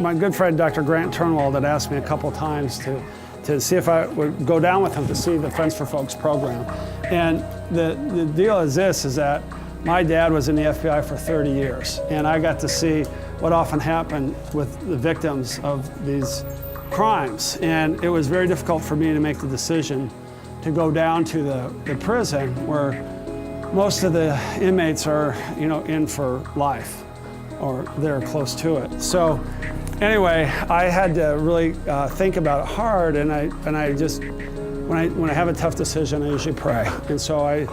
My good friend Dr. Grant Turnwald had asked me a couple times to see if I would go down with him to see the Friends for Folks program. And the deal is this, is that my dad was in the FBI for 30 years, and I got to see what often happened with the victims of these crimes. And it was very difficult for me to make the decision to go down to the prison where most of the inmates are, in for life, or they're close to it. So anyway, I had to really think about it hard, and I just, when I have a tough decision, I usually pray. And so I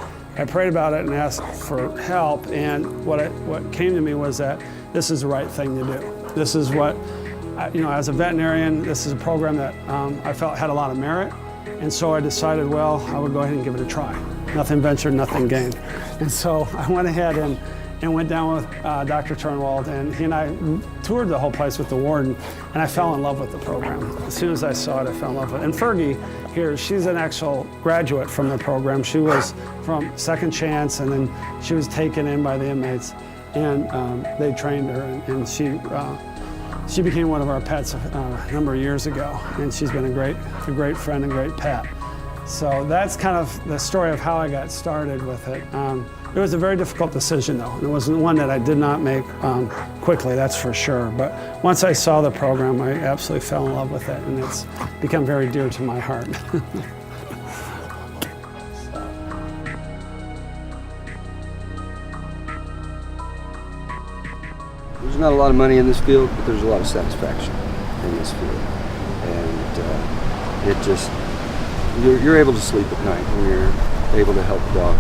prayed about it and asked for help, and what came to me was that this is the right thing to do. This is what, as a veterinarian, this is a program that I felt had a lot of merit, and so I decided, well, I would go ahead and give it a try. Nothing ventured, nothing gained. And so I went ahead and went down with Dr. Turnwald, and he and I toured the whole place with the warden, and I fell in love with the program. As soon as I saw it, I fell in love with it. And Fergie here, she's an actual graduate from the program. She was from Second Chance, and then she was taken in by the inmates, and they trained her, and she became one of our pets a number of years ago, and she's been a great friend and great pet. So that's kind of the story of how I got started with it. It was a very difficult decision, though, and it was one that I did not make quickly, that's for sure. But once I saw the program, I absolutely fell in love with it, and it's become very dear to my heart. There's not a lot of money in this field, but there's a lot of satisfaction in this field. And it just, you're able to sleep at night when you're able to help a dog.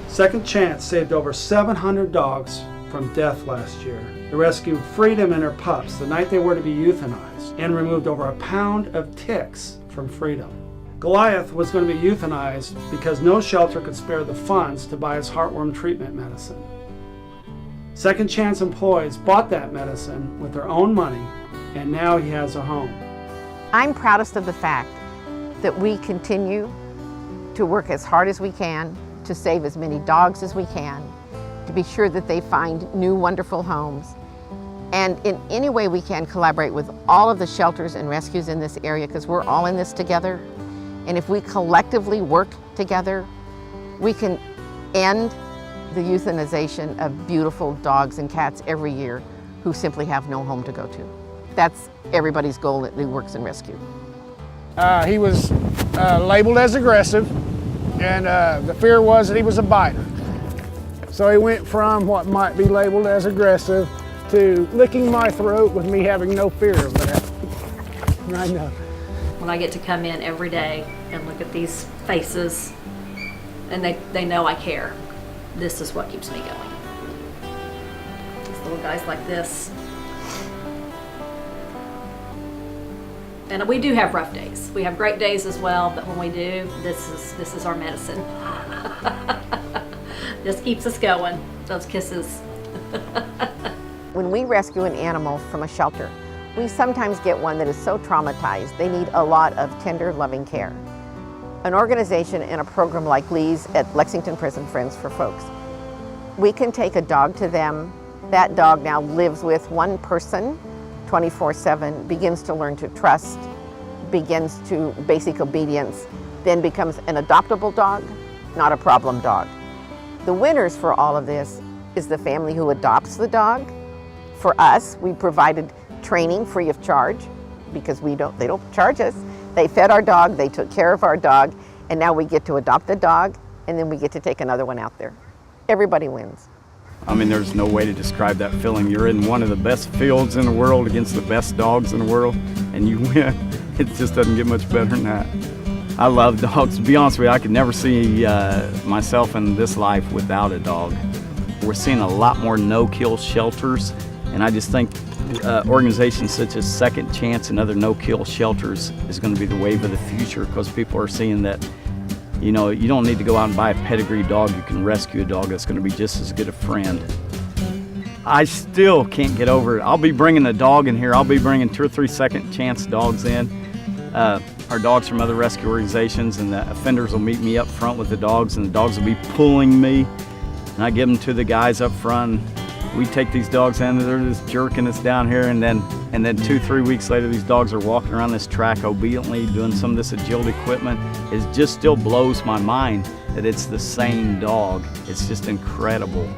Second Chance saved over 700 dogs from death last year. They rescued Freedom and her pups the night they were to be euthanized, and removed over a pound of ticks from Freedom. Goliath was going to be euthanized because no shelter could spare the funds to buy his heartworm treatment medicine. Second Chance employees bought that medicine with their own money, and now he has a home. I'm proudest of the fact that we continue to work as hard as we can to save as many dogs as we can, to be sure that they find new wonderful homes, and in any way we can collaborate with all of the shelters and rescues in this area, because we're all in this together. And if we collectively work together, we can end the euthanization of beautiful dogs and cats every year who simply have no home to go to. That's everybody's goal that works in rescue. He was labeled as aggressive, and the fear was that he was a biter. So he went from what might be labeled as aggressive to licking my throat with me having no fear of that. I know. When I get to come in every day and look at these faces, and they know I care, this is what keeps me going. These little guys like this. And we do have rough days. We have great days as well, but when we do, this is our medicine. Just keeps us going, those kisses. When we rescue an animal from a shelter, we sometimes get one that is so traumatized, they need a lot of tender, loving care. An organization and a program like Lee's at Lexington Prison Friends for Folks, we can take a dog to them. That dog now lives with one person 24/7, begins to learn to trust, begins to basic obedience, then becomes an adoptable dog, not a problem dog. The winners for all of this is the family who adopts the dog. For us, we provided training free of charge because they don't charge us. They fed our dog, they took care of our dog, and now we get to adopt the dog, and then we get to take another one out there. Everybody wins. I mean, there's no way to describe that feeling. You're in one of the best fields in the world against the best dogs in the world, and you win. It just doesn't get much better than that. I love dogs. To be honest with you, I could never see myself in this life without a dog. We're seeing a lot more no-kill shelters, and I just think organizations such as Second Chance and other no-kill shelters is going to be the wave of the future, because people are seeing that, you don't need to go out and buy a pedigree dog. You can rescue a dog that's going to be just as good a friend. I still can't get over it. I'll be bringing a dog in here. I'll be bringing 2 or 3 Second Chance dogs in. Our dogs from other rescue organizations, and the offenders will meet me up front with the dogs, and the dogs will be pulling me, and I give them to the guys up front. We take these dogs in, they're just jerking us down here, and then And then 2-3 weeks later, these dogs are walking around this track obediently, doing some of this agility equipment. It just still blows my mind that it's the same dog. It's just incredible.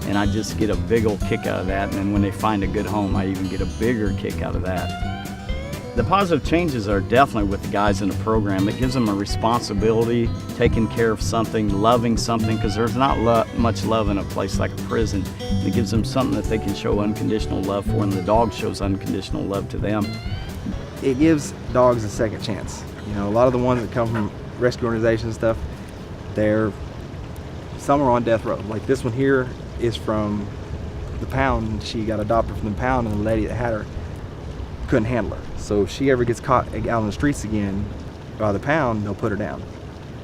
And I just get a big old kick out of that. And then when they find a good home, I even get a bigger kick out of that. The positive changes are definitely with the guys in the program. It gives them a responsibility, taking care of something, loving something, because there's not much love in a place like a prison. It gives them something that they can show unconditional love for, and the dog shows unconditional love to them. It gives dogs a second chance. You know, a lot of the ones that come from rescue organizations and stuff, some are on death row. Like this one here is from the pound. She got adopted from the pound, and the lady that had her couldn't handle her. So if she ever gets caught out on the streets again by the pound, they'll put her down.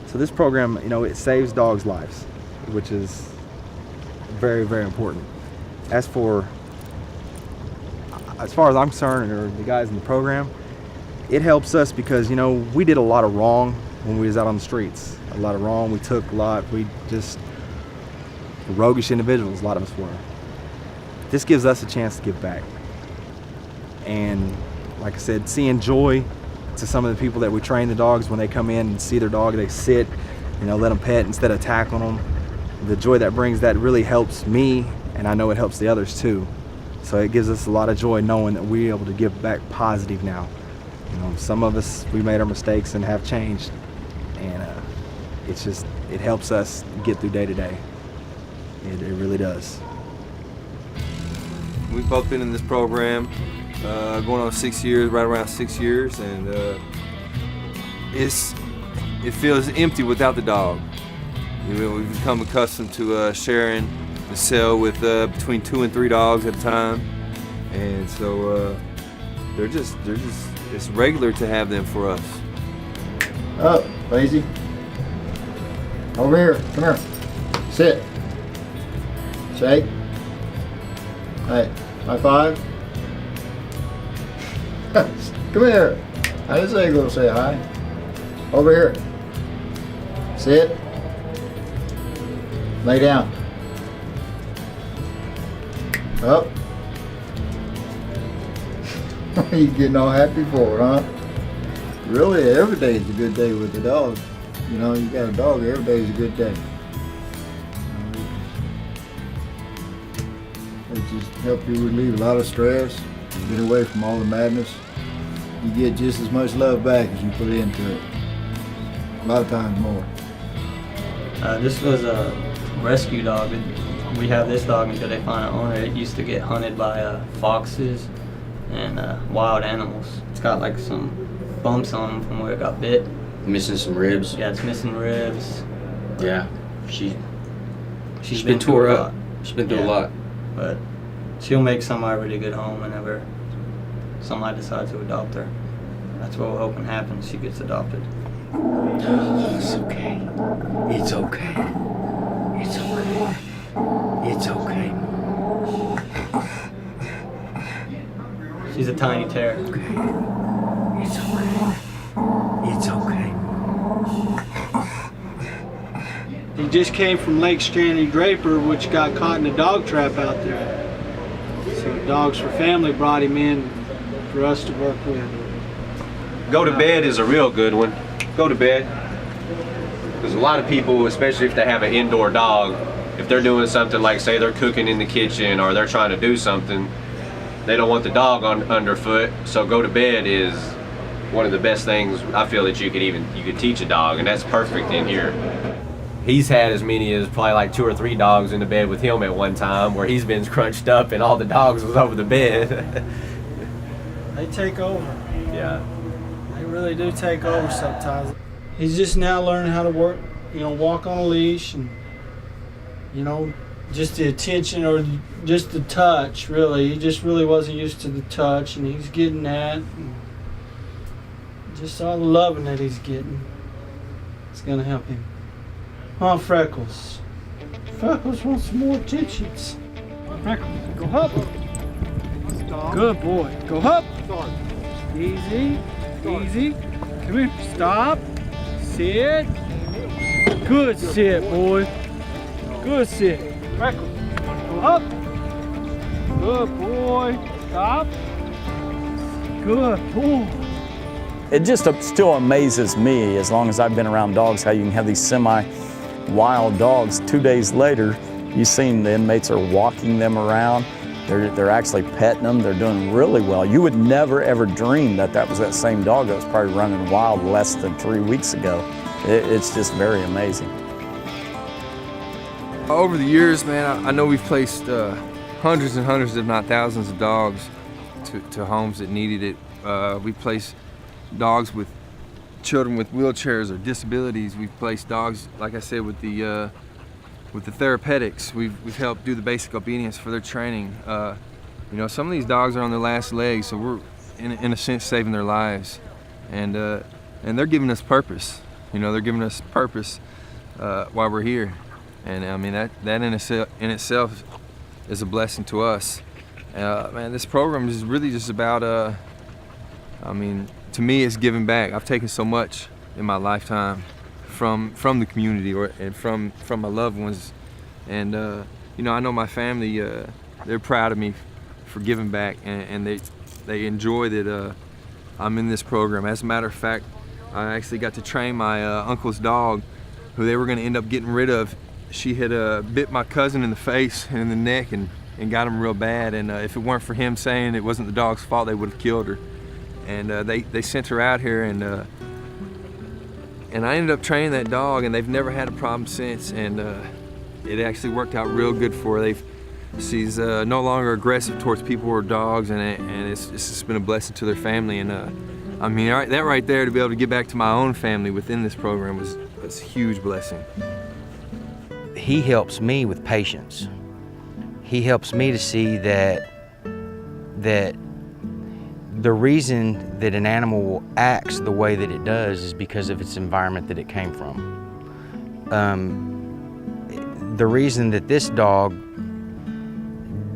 So this program, you know, it saves dogs' lives, which is very, very important. As far as I'm concerned, or the guys in the program, it helps us because, you know, we did a lot of wrong when we was out on the streets. A lot of wrong, we took a lot, we just roguish individuals, a lot of us were. This gives us a chance to give back. And like I said, seeing joy to some of the people that we train the dogs when they come in and see their dog, they sit, you know, let them pet instead of tackling them. The joy that brings, that really helps me, and I know it helps the others too. So it gives us a lot of joy knowing that we're able to give back positive now. You know, some of us, we made our mistakes and have changed, and it helps us get through day to day. It really does. We've both been in this program going on 6 years, right around 6 years, and it feels empty without the dog. You know, we've become accustomed to sharing the cell with between 2 and 3 dogs at a time, and so they're just it's regular to have them for us. Up, lazy. Over here, come here. Sit. Shake. Hey, high five. Come here. I didn't say go say hi. Over here. Sit. Lay down. Up. You getting all happy for it, huh? Really, every day is a good day with the dog. You know, you got a dog, every day is a good day. It just helps you relieve a lot of stress, get away from all the madness. You get just as much love back as you put into it. A lot of times more. This was a rescue dog. We have this dog until they find an owner. It used to get hunted by foxes and wild animals. It's got like some bumps on him from where it got bit. Missing some ribs. Yeah, it's missing ribs. Yeah, she's been tore up. She's been through a lot. But she'll make somebody a really good home whenever somebody decides to adopt her. That's what we're hoping happens. She gets adopted. It's okay. It's okay. It's okay. It's okay. She's a tiny terrier. Okay. It's okay. It's okay. He just came from Lake Stanley Draper, which got caught in a dog trap out there. So Dogs for Family brought him in for us to work with. Go to bed is a real good one. Go to bed. Because a lot of people, especially if they have an indoor dog, if they're doing something like, say they're cooking in the kitchen or they're trying to do something, they don't want the dog underfoot. So go to bed is one of the best things I feel that you could teach a dog, and that's perfect in here. He's had as many as probably like 2 or 3 dogs in the bed with him at one time, where he's been crunched up and all the dogs was over the bed. They take over. Yeah. They really do take over sometimes. He's just now learning how to work, walk on a leash, and just the attention or just the touch, really. He just really wasn't used to the touch, and he's getting that. And just all the loving that he's getting, it's gonna help him. Huh, Freckles? Freckles wants some more attentions. Freckles, go up. Stop. Good boy. Go up. Start. Easy. Start. Easy. Come here. Stop. Sit. Good sit, boy. Good sit. Freckles, go up. Good boy. Stop. Good. Ooh. It just still amazes me, as long as I've been around dogs, how you can have these semi-wild dogs. 2 days later, you've seen the inmates are walking them around. They're actually petting them. They're doing really well. You would never ever dream that that was that same dog that was probably running wild less than 3 weeks ago. It's just very amazing. Over the years, man, I know we've placed hundreds and hundreds, if not thousands, of dogs to homes that needed it. We placed dogs with children with wheelchairs or disabilities. We've placed dogs, like I said, with the therapeutics. We've helped do the basic obedience for their training. You know, some of these dogs are on their last legs, so we're in a sense saving their lives, and they're giving us purpose. You know, they're giving us purpose while we're here, and I mean that in itself is a blessing to us. Man, this program is really just about I mean, to me, it's giving back. I've taken so much in my lifetime from the community and from my loved ones, and you know, I know my family, they're proud of me for giving back, and they enjoy that I'm in this program. As a matter of fact, I actually got to train my uncle's dog, who they were going to end up getting rid of. She had bit my cousin in the face and in the neck and got him real bad, and if it weren't for him saying it wasn't the dog's fault, they would have killed her. And they sent her out here, and I ended up training that dog, and they've never had a problem since, and it actually worked out real good for her. She's no longer aggressive towards people or dogs, and it's just been a blessing to their family. And I mean, that right there, to be able to get back to my own family within this program was a huge blessing. He helps me with patience. He helps me to see that the reason that an animal acts the way that it does is because of its environment that it came from. The reason that this dog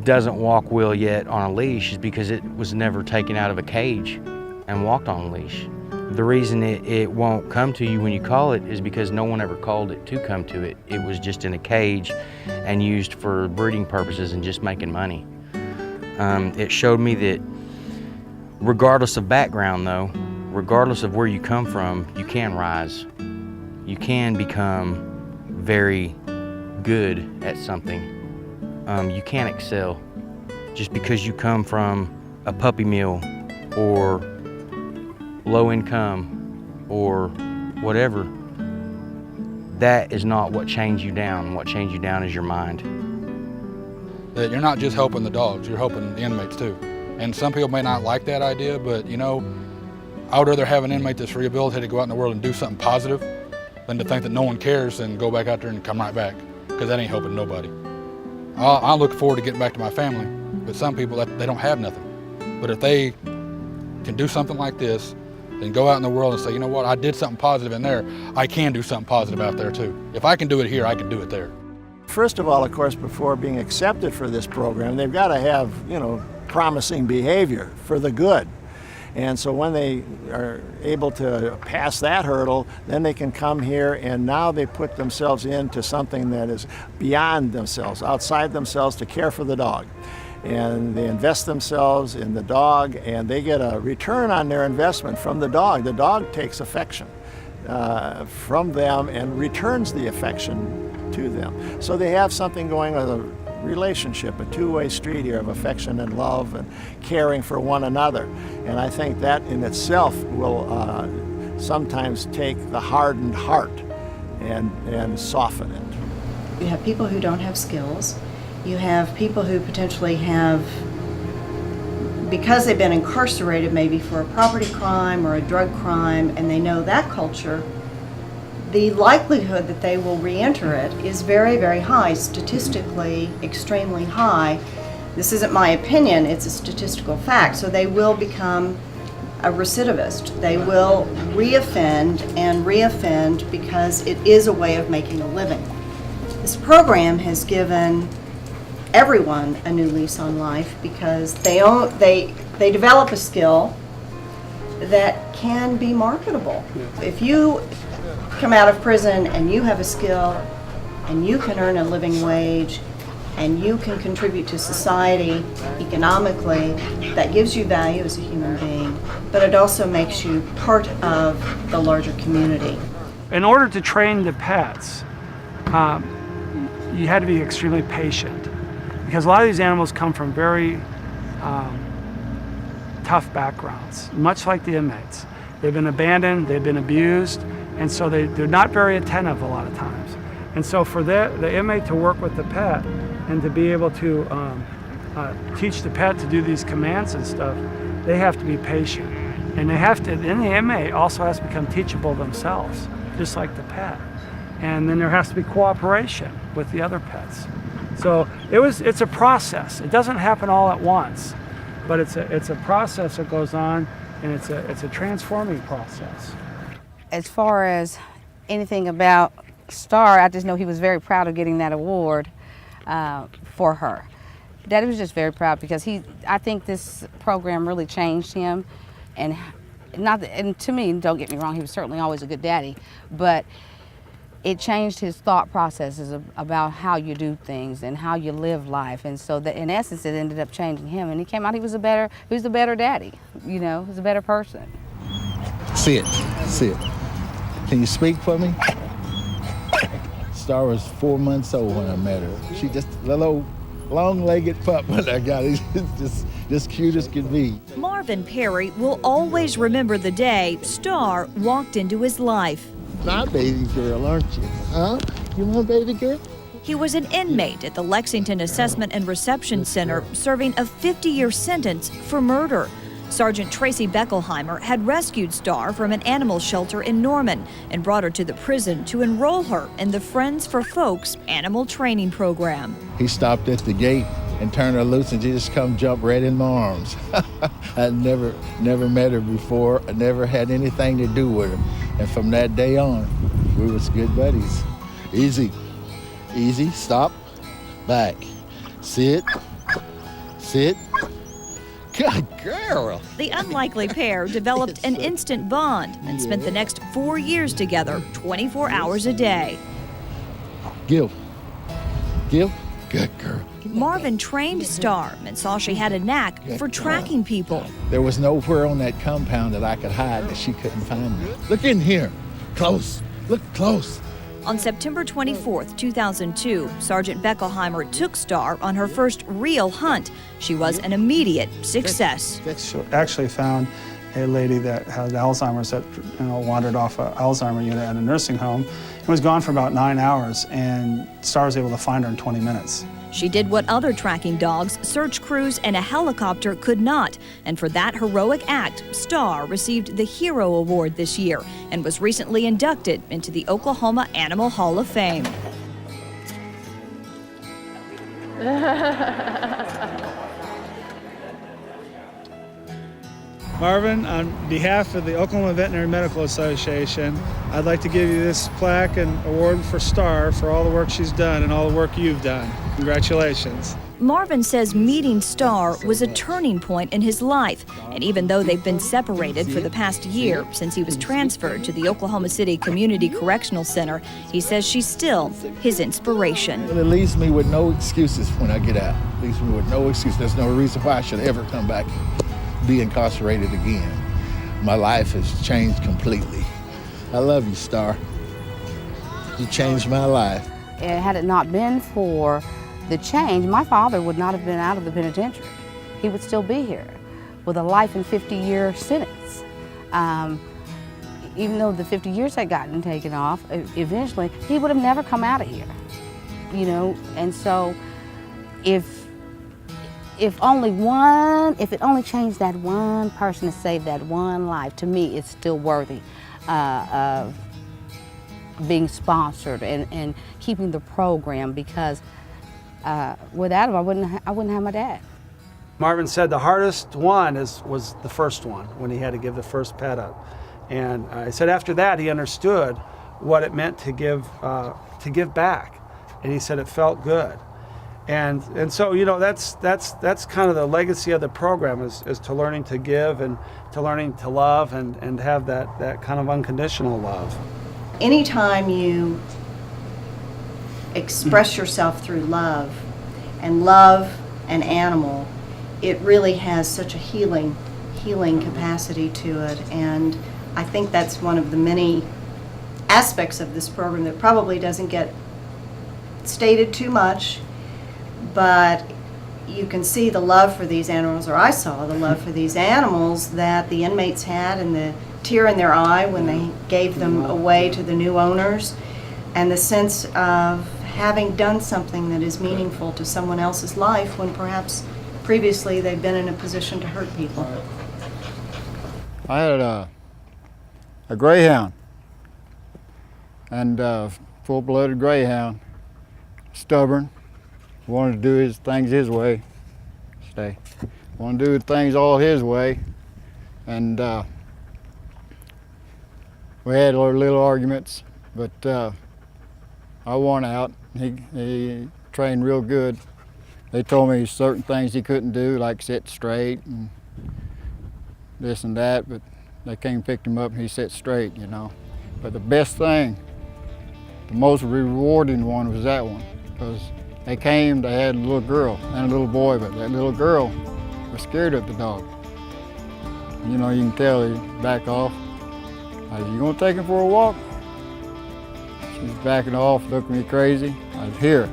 doesn't walk well yet on a leash is because it was never taken out of a cage and walked on a leash. The reason it won't come to you when you call it is because no one ever called it to come to it. It was just in a cage and used for breeding purposes and just making money. It showed me that regardless of background though, regardless of where you come from, you can rise. You can become very good at something. You can excel. Just because you come from a puppy mill or low income or whatever, that is not what chains you down. What chains you down is your mind. That you're not just helping the dogs, you're helping the inmates too. And some people may not like that idea, but you know, I would rather have an inmate that's rehabilitated go out in the world and do something positive than to think that no one cares and go back out there and come right back, because that ain't helping nobody. I look forward to getting back to my family, but some people, they don't have nothing. But if they can do something like this, then go out in the world and say, you know what, I did something positive in there, I can do something positive out there too. If I can do it here, I can do it there. First of all, of course, before being accepted for this program, they've got to have, you know, promising behavior for the good. And so when they are able to pass that hurdle, then they can come here, and now they put themselves into something that is beyond themselves, outside themselves, to care for the dog. And they invest themselves in the dog, and they get a return on their investment from the dog. The dog takes affection from them and returns the affection to them. So they have something going with a relationship, a two-way street here of affection and love and caring for one another. And I think that in itself will sometimes take the hardened heart and soften it. You have people who don't have skills. You have people who potentially have, because they've been incarcerated maybe for a property crime or a drug crime, and they know that culture, the likelihood that they will re-enter it is very, very high, statistically extremely high. This isn't my opinion, it's a statistical fact. So they will become a recidivist. They will reoffend and reoffend because it is a way of making a living. This program has given everyone a new lease on life because they develop a skill that can be marketable. If you come out of prison and you have a skill and you can earn a living wage and you can contribute to society economically, that gives you value as a human being. but it also makes you part of the larger community. In order to train the pets, you had to be extremely patient, because a lot of these animals come from very tough backgrounds, much like the inmates. They've been abandoned, they've been abused, and so they're not very attentive a lot of times. And so for the inmate to work with the pet and to be able to teach the pet to do these commands and stuff, they have to be patient. And they have to, and the inmate also has to become teachable themselves, just like the pet. And then there has to be cooperation with the other pets. So it's a process. It doesn't happen all at once, but it's a process that goes on, and it's a transforming process. As far as anything about Star, I just know he was very proud of getting that award for her. Daddy was just very proud because I think this program really changed him, and to me, don't get me wrong, he was certainly always a good daddy, but it changed his thought processes about how you do things and how you live life, and so that in essence it ended up changing him, and he came out, he was a better daddy, you know, he was a better person. Sit. Can you speak for me? Star was 4 months old when I met her. She just a little long-legged pup when I got it. It's just cute as can be. Marvin Perry will always remember the day Star walked into his life. My baby girl, aren't you? Huh? You my baby girl? He was an inmate at the Lexington Assessment and Reception Center serving a 50-year sentence for murder. Sergeant Tracy Beckelheimer had rescued Star from an animal shelter in Norman and brought her to the prison to enroll her in the Friends for Folks animal training program. He stopped at the gate and turned her loose, and she just come jump right in my arms. I'd never met her before. I never had anything to do with her. And from that day on, we was good buddies. Easy, stop, back, sit. Good girl. The unlikely pair developed an instant bond and spent the next 4 years together, 24 hours a day. Gil, good girl. Marvin trained Star and saw she had a knack for tracking people. There was nowhere on that compound that I could hide that she couldn't find me. Look in here. Close. Look close. On September 24th, 2002, Sergeant Beckelheimer took Star on her first real hunt. She was an immediate success. She actually found a lady that had Alzheimer's that wandered off an Alzheimer unit at a nursing home and was gone for about 9 hours, and Star was able to find her in 20 minutes. She did what other tracking dogs, search crews, and a helicopter could not. And for that heroic act, Star received the Hero Award this year and was recently inducted into the Oklahoma Animal Hall of Fame. Marvin, on behalf of the Oklahoma Veterinary Medical Association, I'd like to give you this plaque and award for Star for all the work she's done and all the work you've done. Congratulations. Marvin says meeting Star was a turning point in his life, and even though they've been separated for the past year since he was transferred to the Oklahoma City Community Correctional Center, he says she's still his inspiration. Well, it leaves me with no excuses when I get out. It leaves me with no excuse. There's no reason why I should ever come back and be incarcerated again. My life has changed completely. I love you, Star. You changed my life. And had it not been for the change, my father would not have been out of the penitentiary. He would still be here with a life and 50-year sentence. Even though the 50 years had gotten taken off, eventually he would have never come out of here, And so if it only changed that one person to save that one life, to me it's still worthy of being sponsored and keeping the program, because without him, I wouldn't have my dad. Marvin said the hardest one was the first one, when he had to give the first pet up. And I said after that he understood what it meant to give back, and he said it felt good. And so that's kind of the legacy of the program is to learning to give and to learning to love and have that kind of unconditional love. Anytime you express yourself through love and love an animal, it really has such a healing healing capacity to it, and I think that's one of the many aspects of this program that probably doesn't get stated too much, but you can see the love for these animals, or I saw the love for these animals that the inmates had, and the tear in their eye when they gave them away to the new owners, and the sense of having done something that is meaningful to someone else's life when perhaps previously they've been in a position to hurt people. I had a greyhound, and full-blooded greyhound, stubborn, wanted to do his things his way, wanted to do things all his way, and we had our little arguments, but I won out. He trained real good. They told me certain things he couldn't do, like sit straight and this and that, but they came and picked him up and he sat straight, you know. But the best thing, the most rewarding one was that one, because they came, they had a little girl and a little boy, but that little girl was scared of the dog. You know, you can tell he backed off. I said, "You gonna take him for a walk?" She's backing off, looking at me crazy. I said, "Here."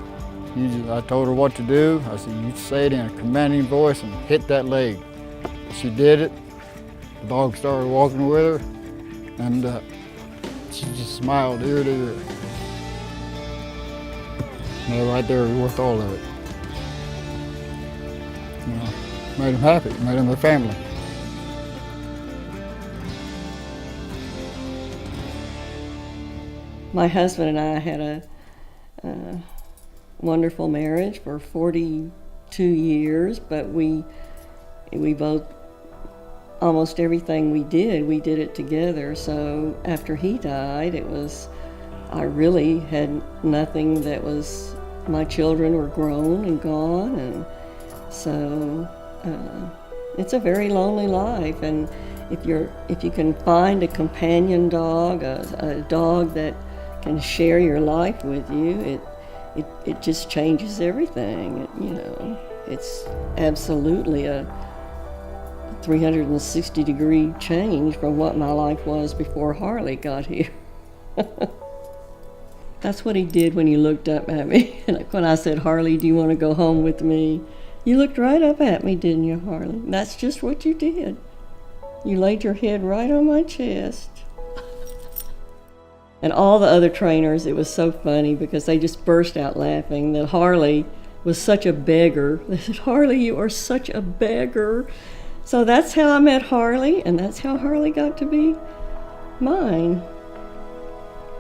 I told her what to do. I said, "You say it in a commanding voice and hit that leg." She did it. The dog started walking with her, and she just smiled ear to ear. And that right there was worth all of it. You know, made them happy, made them a family. My husband and I had a wonderful marriage for 42 years, but we both, almost everything we did it together. So after he died, I really had nothing that was, my children were grown and gone, and so it's a very lonely life. And if you can find a companion dog, a dog that can share your life with you, it just changes everything. You know, it's absolutely a 360-degree change from what my life was before Harley got here. That's what he did when he looked up at me. Like when I said, "Harley, do you want to go home with me?" You looked right up at me, didn't you, Harley? And that's just what you did. You laid your head right on my chest. And all the other trainers, it was so funny because they just burst out laughing that Harley was such a beggar. They said, "Harley, you are such a beggar." So that's how I met Harley, and that's how Harley got to be mine.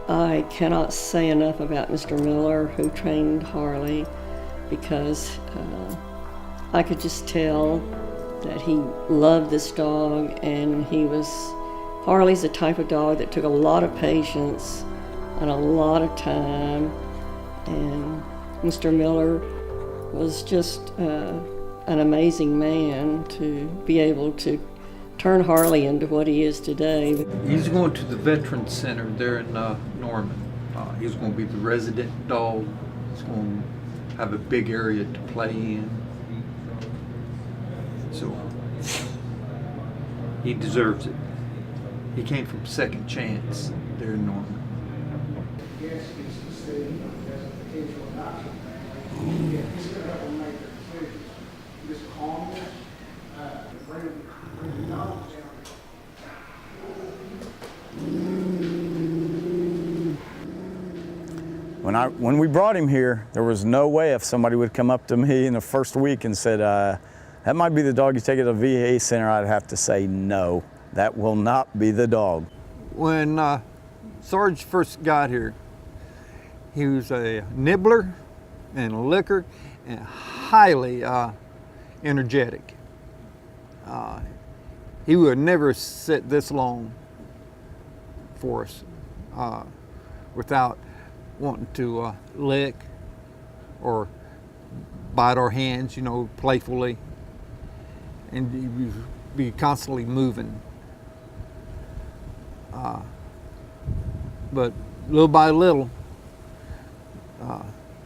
I cannot say enough about Mr. Miller, who trained Harley, because I could just tell that he loved this dog, and Harley's the type of dog that took a lot of patience and a lot of time, and Mr. Miller was just an amazing man to be able to turn Harley into what he is today. He's going to the Veterans Center there in Norman. He's going to be the resident dog. He's going to have a big area to play in. So he deserves it. He came from Second Chance there in Norman. When we brought him here, there was no way if somebody would come up to me in the first week and said, "That might be the dog you take to the VA center," I'd have to say, "No, that will not be the dog." When Sarge first got here, he was a nibbler and a licker and highly energetic. He would never sit this long for us without wanting to lick or bite our hands, you know, playfully, and he would be constantly moving. But little by little,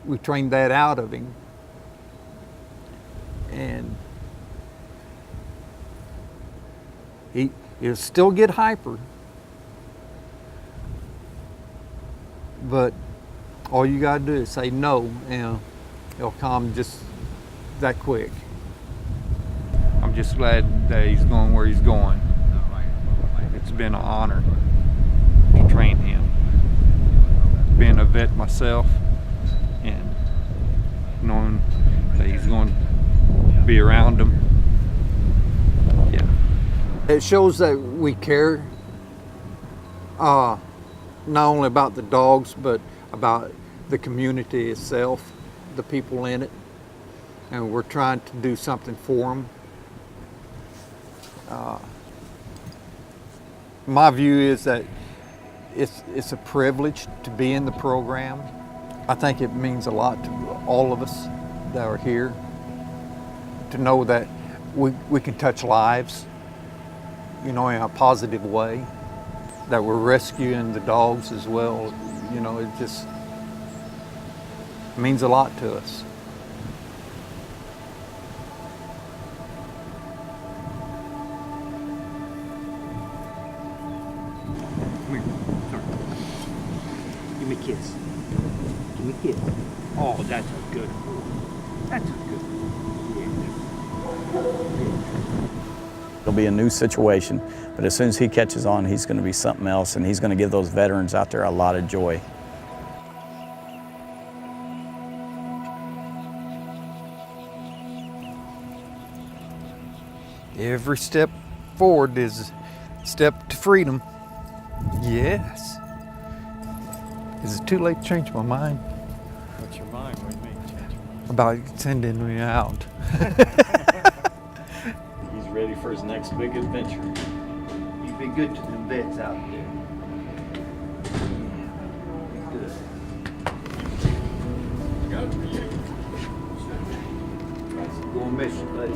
we trained that out of him, and He'll still get hyper, but all you gotta do is say no, and he'll calm just that quick. I'm just glad that he's going where he's going. It's been an honor to train him. Being a vet myself and knowing that he's going to be around him. Yeah. It shows that we care not only about the dogs, but about the community itself, the people in it, and we're trying to do something for them. My view is that it's a privilege to be in the program. I think it means a lot to all of us that are here to know that we can touch lives, you know, in a positive way, that we're rescuing the dogs as well. You know, it just means a lot to us. Give me a kiss. Give me a kiss. Oh, that's a good boy. That's a good boy. Yeah. It'll be a new situation, but as soon as he catches on, he's going to be something else, and he's going to give those veterans out there a lot of joy. Every step forward is a step to freedom. Yes. Is it too late to change my mind? What's your mind? What do you mean change your mind? About sending me out. He's ready for his next big adventure. You be good to them vets out there. Yeah. Be good. Got it for you. Gonna miss you, buddy.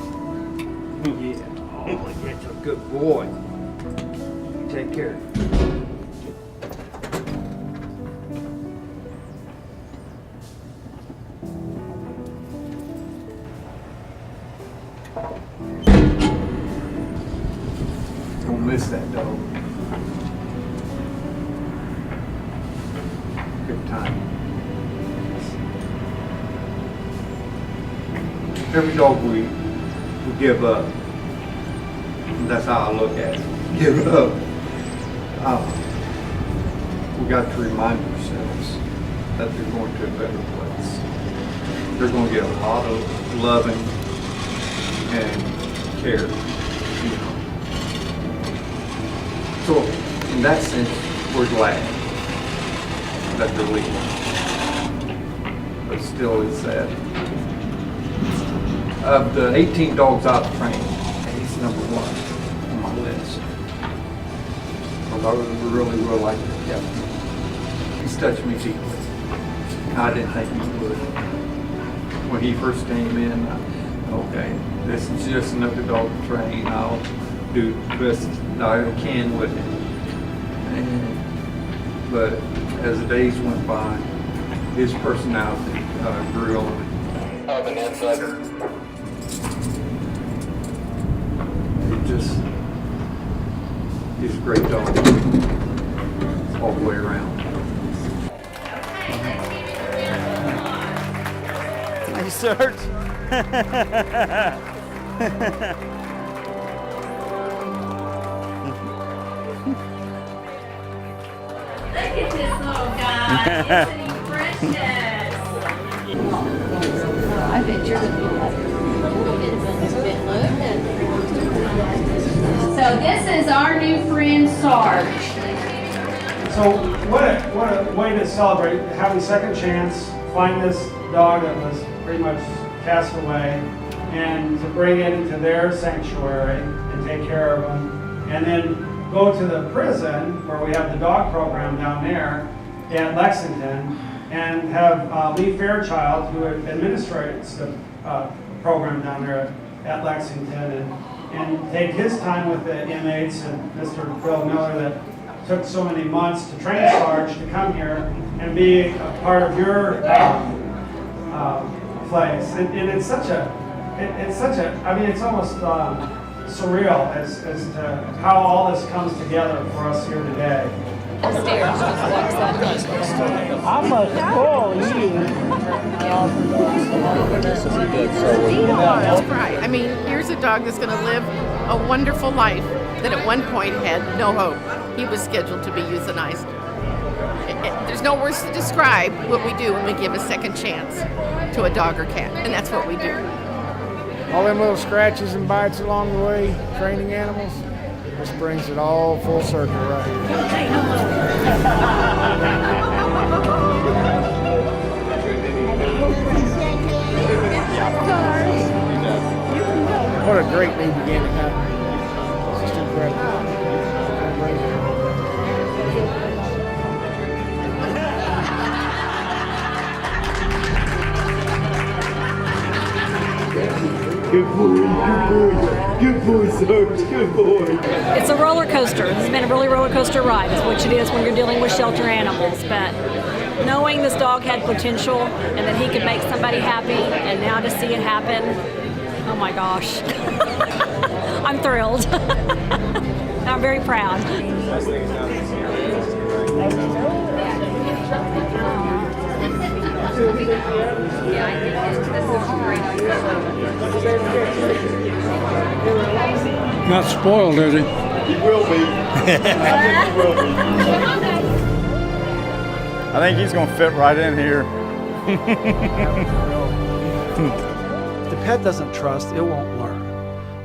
Yeah. Oh, that's a good boy. You take care. Don't miss that dog. Good time. Every dog we give up. And that's how I look at it. Give up. We got to remind ourselves that they're going to a better place. They're going to get a lot of loving and care, you know. So, in that sense, we're glad that they're leaving. But still, it's sad. Of the 18 dogs I've trained, he's number one on my list. Because I really like to keep him. He's touched me deeply. I didn't think he would. When he first came in, okay, this is just another dog to train. I'll do the best I can with him. But as the days went by, his personality grew on me. He's a great dog all the way around. Nice search. Look at this little guy. Isn't he precious? I bet you're going to be like a bit loaded. So this is our new friend Sarge. So what a way to celebrate having a second chance, find this dog that was pretty much cast away, and to bring it into their sanctuary and take care of them, and then go to the prison where we have the dog program down there at Lexington, and have Lee Fairchild, who administrates the program down there at Lexington, and take his time with the inmates, and Mr. Bill Miller that took so many months to train Sarge to come here and be a part of your place. And it's such a, I mean, it's almost surreal as to how all this comes together for us here today. I must spoil you. That's right. I mean, here's a dog that's going to live a wonderful life that at one point had no hope. He was scheduled to be euthanized. There's no words to describe what we do when we give a second chance to a dog or cat, and that's what we do. All them little scratches and bites along the way, training animals, this brings it all full circle right here. What a great day began to happen. It's just incredible. Good boy, good boy, Sarge, good boy. It's a roller coaster. It's been a really roller coaster ride, is what it is when you're dealing with shelter animals. But knowing this dog had potential and that he could make somebody happy, and now to see it happen, oh my gosh. I'm thrilled. I'm very proud. Not spoiled, is he? He will be. I think he will be. I think he's going to fit right in here. If the pet doesn't trust, it won't learn.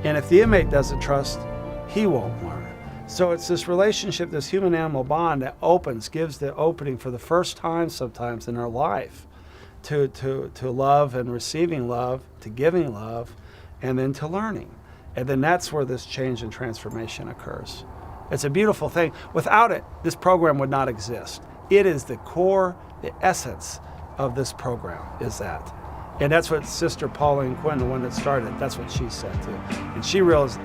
And if the inmate doesn't trust, he won't learn. So it's this relationship, this human-animal bond that gives the opening for the first time sometimes in our life to love and receiving love, to giving love, and then to learning. And then that's where this change and transformation occurs. It's a beautiful thing. Without it, this program would not exist. It is the core, the essence of this program is that. And that's what Sister Pauline Quinn, the one that started, that's what she said too. And she realized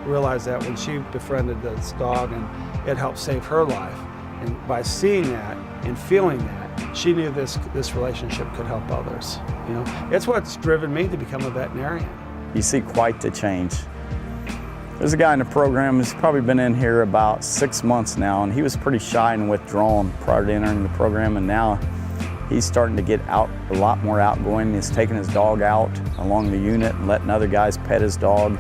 that when she befriended this dog, and it helped save her life. And by seeing that and feeling that, she knew this relationship could help others. You know, it's what's driven me to become a veterinarian. You see quite the change. There's a guy in the program who's probably been in here about 6 months now, and he was pretty shy and withdrawn prior to entering the program, and now he's starting to get out, a lot more outgoing. He's taking his dog out along the unit and letting other guys pet his dog.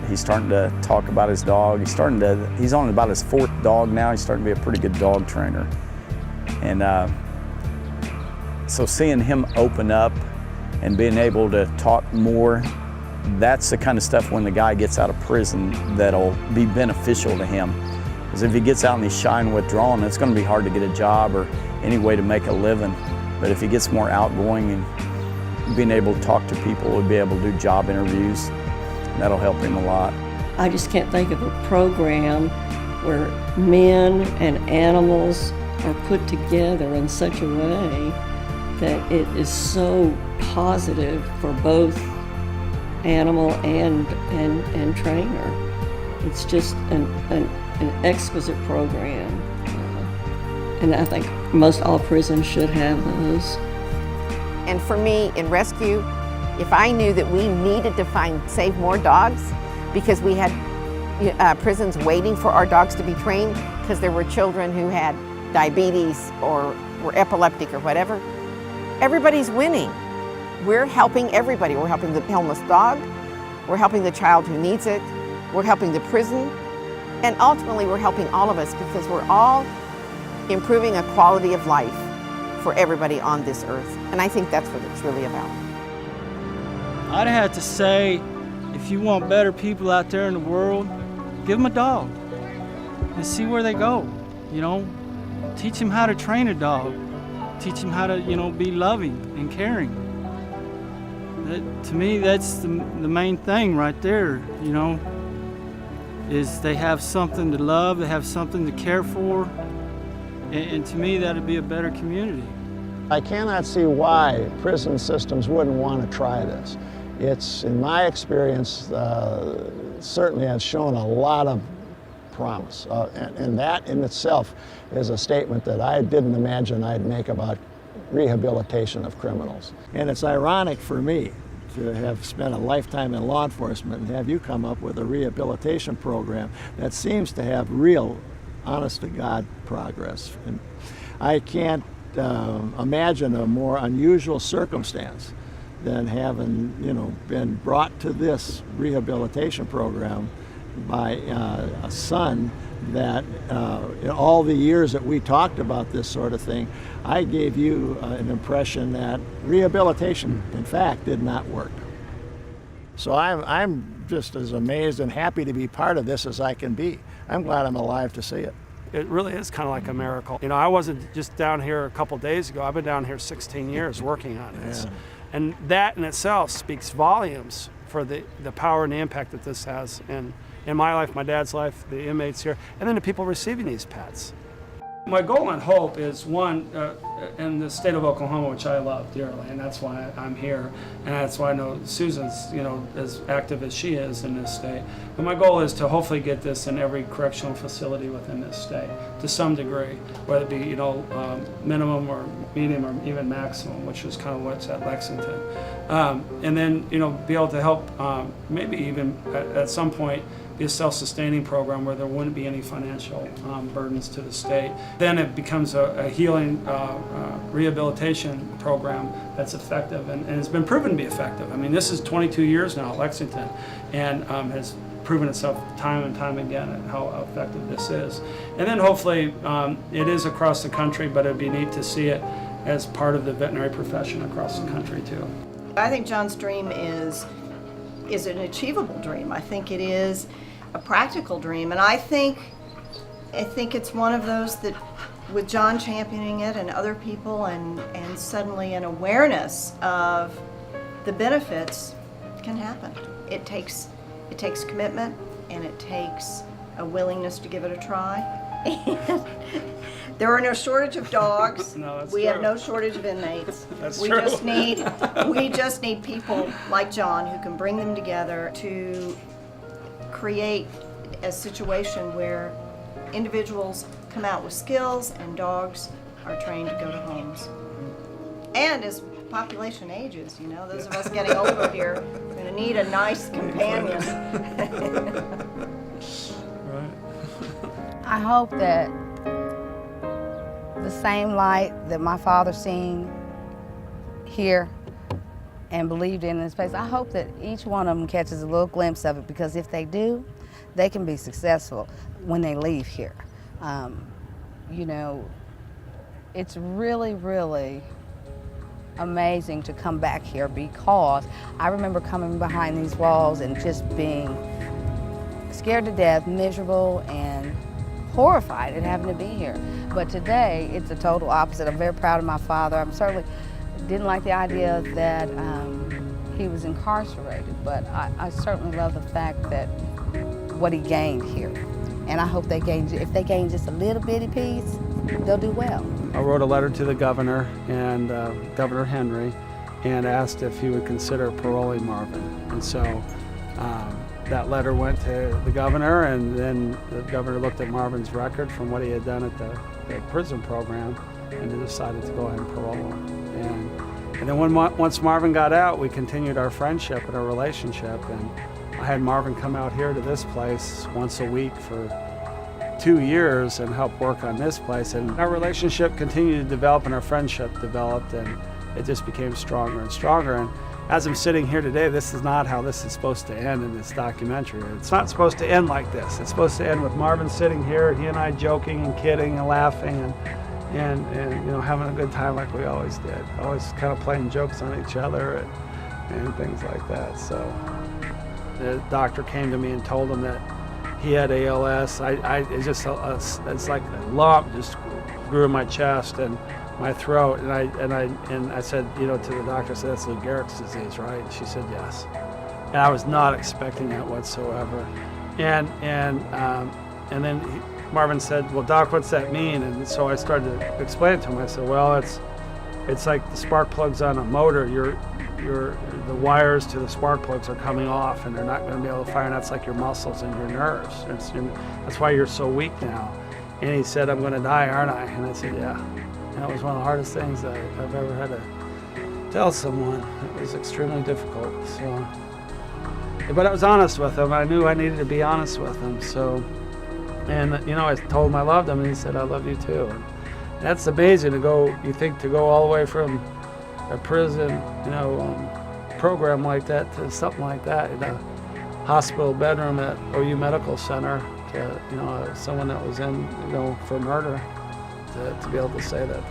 He's starting to talk about his dog. He's on about his 4th dog now. He's starting to be a pretty good dog trainer. And so seeing him open up and being able to talk more, that's the kind of stuff when the guy gets out of prison that'll be beneficial to him. Because if he gets out and he's shy and withdrawn, it's going to be hard to get a job or any way to make a living. But if he gets more outgoing and being able to talk to people, he'll be able to do job interviews. That'll help him a lot. I just can't think of a program where men and animals are put together in such a way that it is so positive for both animal and trainer. It's just an exquisite program. And I think most all prisons should have those. And for me, in rescue, if I knew that we needed to save more dogs because we had prisons waiting for our dogs to be trained because there were children who had diabetes or were epileptic or whatever, everybody's winning. We're helping everybody. We're helping the homeless dog, we're helping the child who needs it, we're helping the prison, and ultimately we're helping all of us because we're all improving a quality of life for everybody on this earth. And I think that's what it's really about. I'd have to say, if you want better people out there in the world, give them a dog and see where they go. You know, teach them how to train a dog. Teach them how to, be loving and caring. To me, that's the main thing right there, is they have something to love, they have something to care for, and to me, that'd be a better community. I cannot see why prison systems wouldn't want to try this. It's, in my experience, certainly has shown a lot of promise. And that in itself is a statement that I didn't imagine I'd make about rehabilitation of criminals. And it's ironic for me, to have spent a lifetime in law enforcement and have you come up with a rehabilitation program that seems to have real, honest-to-God progress. And I can't imagine a more unusual circumstance than having, been brought to this rehabilitation program by a son that in all the years that we talked about this sort of thing, I gave you an impression that rehabilitation, in fact, did not work. So I'm just as amazed and happy to be part of this as I can be. I'm glad I'm alive to see it. It really is kind of like a miracle. I wasn't just down here a couple days ago. I've been down here 16 years working on this. Yeah. And that in itself speaks volumes for the power and the impact that this has in my life, my dad's life, the inmates here, and then the people receiving these pets. My goal and hope is, one, in the state of Oklahoma, which I love dearly, and that's why I'm here, and that's why I know Susan's, as active as she is in this state. But my goal is to hopefully get this in every correctional facility within this state, to some degree, whether it be, minimum or medium or even maximum, which is kind of what's at Lexington. And then, be able to help, maybe even at some point, be a self-sustaining program where there wouldn't be any financial burdens to the state. Then it becomes a healing rehabilitation program that's effective and has been proven to be effective. I mean, this is 22 years now at Lexington and has proven itself time and time again at how effective this is. And then hopefully it is across the country, but it'd be neat to see it as part of the veterinary profession across the country too. I think John's dream is an achievable dream. I think it is a practical dream, and I think it's one of those that, with John championing it and other people, and suddenly an awareness of the benefits, can happen. It takes commitment, and it takes a willingness to give it a try. There are no shortage of dogs. No, we true. have no shortage of inmates. That's we true. We just need people like John who can bring them together to create a situation where individuals come out with skills and dogs are trained to go to homes. And as population ages, those of us getting older here are going to need a nice companion. Right. I hope that the same light that my father seen here and believed in this place, I hope that each one of them catches a little glimpse of it, because if they do, they can be successful when they leave here. It's really, really amazing to come back here, because I remember coming behind these walls and just being scared to death, miserable, and horrified at having to be here. But today, it's the total opposite. I'm very proud of my father. I'm certainly didn't like the idea that he was incarcerated, but I certainly love the fact that what he gained here. And I hope if they gain just a little bitty piece, they'll do well. I wrote a letter to the governor and Governor Henry and asked if he would consider paroling Marvin. And so that letter went to the governor, and then the governor looked at Marvin's record from what he had done at the prison program and decided to go ahead and parole him. And then once Marvin got out, we continued our friendship and our relationship. And I had Marvin come out here to this place once a week for 2 years and help work on this place. And our relationship continued to develop and our friendship developed, and it just became stronger and stronger. And as I'm sitting here today, this is not how this is supposed to end in this documentary. It's not supposed to end like this. It's supposed to end with Marvin sitting here, he and I joking and kidding and laughing and having a good time like we always did. Always kind of playing jokes on each other and things like that. So the doctor came to me and told him that he had ALS. It's like a lump just grew in my chest and my throat, and I said, to the doctor, I said, that's Lou Gehrig's disease, right? And she said yes. And I was not expecting that whatsoever. And then Marvin said, well, Doc, what's that mean? And so I started to explain it to him. I said, well, it's like the spark plugs on a motor. The wires to the spark plugs are coming off, and they're not going to be able to fire. And that's like your muscles and your nerves. That's why you're so weak now. And he said, I'm going to die, aren't I? And I said, yeah. And it was one of the hardest things that I've ever had to tell someone. It was extremely difficult. So, but I was honest with him. I knew I needed to be honest with him. So, and you know, I told him I loved him, and he said, "I love you too." And that's amazing to go. You think to go all the way from a prison, you know, program like that to something like that in a hospital bedroom at OU Medical Center to, you know, someone that was in, you know, for murder, to be able to say that.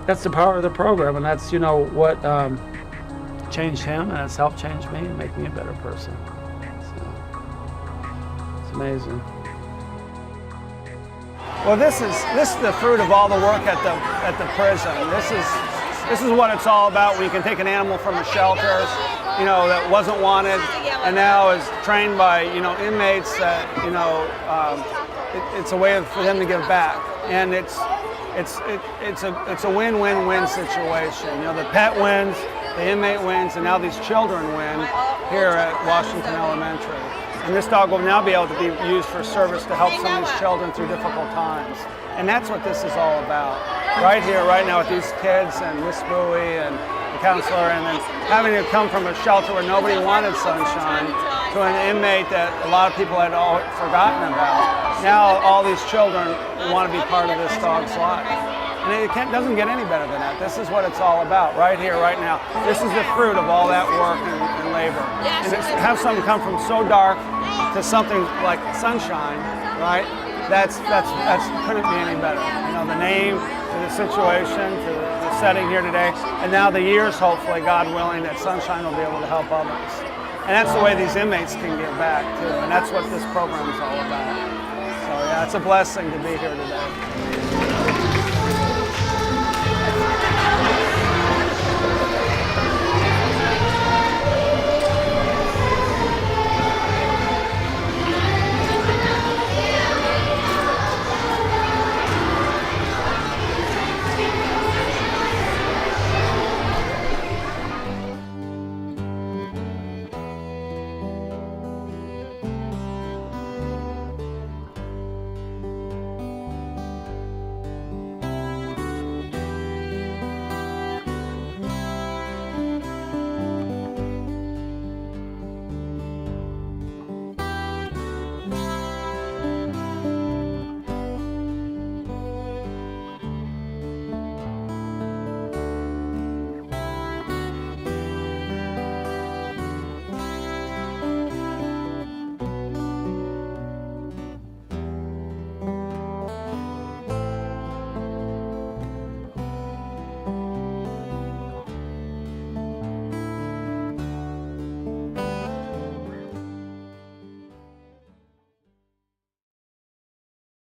That's the power of the program, and that's, you know, what changed him, and it's helped change me and make me a better person. So it's amazing. Well, this is the fruit of all the work at the prison. This is what it's all about. When you can take an animal from a shelter, you know, that wasn't wanted, and now is trained by, you know, inmates that, you know, it's a way for them to give back, and it's a win-win-win situation. You know, the pet wins, the inmate wins, and now these children win here at Washington Elementary. And this dog will now be able to be used for service to help some of these children through difficult times. And that's what this is all about. Right here, right now with these kids and Miss Bowie and the counselor, and then having to come from a shelter where nobody wanted sunshine to an inmate that a lot of people had all forgotten about. Now all these children want to be part of this dog's life. And it doesn't get any better than that. This is what it's all about, right here, right now. This is the fruit of all that work and labor. And to have something come from so dark to something like sunshine, right? That's couldn't be any better. You know, the name, to the situation, to the setting here today, and now the years, hopefully, God willing, that sunshine will be able to help others. And that's the way these inmates can give back too. And that's what this program is all about. So yeah, it's a blessing to be here today.